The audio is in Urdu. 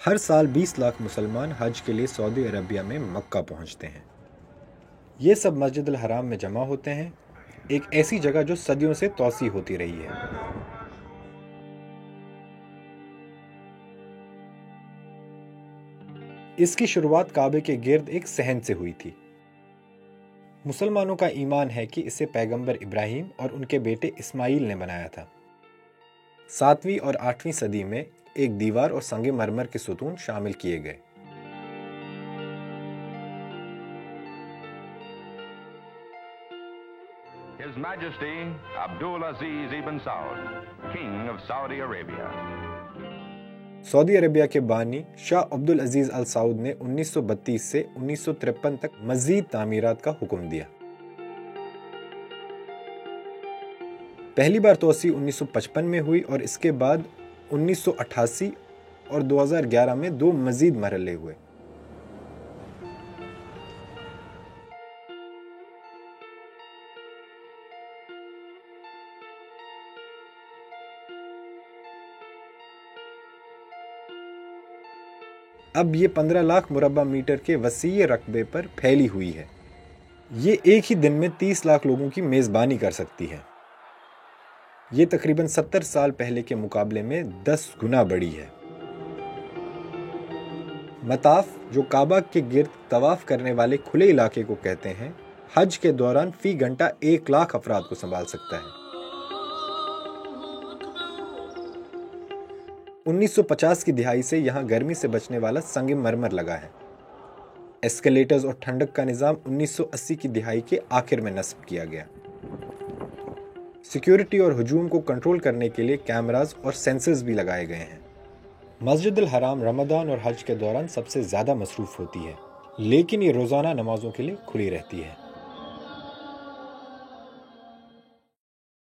ہر سال 20 لاکھ مسلمان حج کے لیے سعودی عربیہ میں مکہ پہنچتے ہیں۔ یہ سب مسجد الحرام میں جمع ہوتے ہیں، ایک ایسی جگہ جو صدیوں سے توسیع ہوتی رہی ہے۔ اس کی شروعات کعبے کے گرد ایک صحن سے ہوئی تھی۔ مسلمانوں کا ایمان ہے کہ اسے پیغمبر ابراہیم اور ان کے بیٹے اسماعیل نے بنایا تھا۔ 7ویں اور 8ویں صدی میں ایک دیوار اور سنگ مرمر کے ستون شامل کیے گئے۔ His Majesty Abdul Aziz Ibn Saud, King of Saudi Arabia. سعودی عربیہ کے بانی شاہ عبد العزیز ال سعود نے 1932 سے 1953 تک مزید تعمیرات کا حکم دیا۔ پہلی بار توسیع 1955 میں ہوئی اور اس کے بعد 1988 اور 2011 میں 2 مزید مرحلے ہوئے۔ اب یہ 15 لاکھ مربع میٹر کے وسیع رقبے پر پھیلی ہوئی ہے۔ یہ ایک ہی دن میں 30 لاکھ لوگوں کی میزبانی کر سکتی ہے۔ یہ تقریباً 70 سال پہلے کے مقابلے میں 10 گنا بڑی ہے۔ مطاف، جو کعبہ کے گرد طواف کرنے والے کھلے علاقے کو کہتے ہیں، حج کے دوران فی گھنٹہ 1 لاکھ افراد کو سنبھال سکتا ہے۔ 1950 کی دہائی سے یہاں گرمی سے بچنے والا سنگ مرمر لگا ہے۔ ایسکیلیٹرز اور ٹھنڈک کا نظام 1980 کی دہائی کے آخر میں نصب کیا گیا۔ سیکیورٹی اور ہجوم کو کنٹرول کرنے کے لیے کیمراز اور سینسرز بھی لگائے گئے ہیں۔ مسجد الحرام رمضان اور حج کے دوران سب سے زیادہ مصروف ہوتی ہے، لیکن یہ روزانہ نمازوں کے لیے کھلی رہتی ہے۔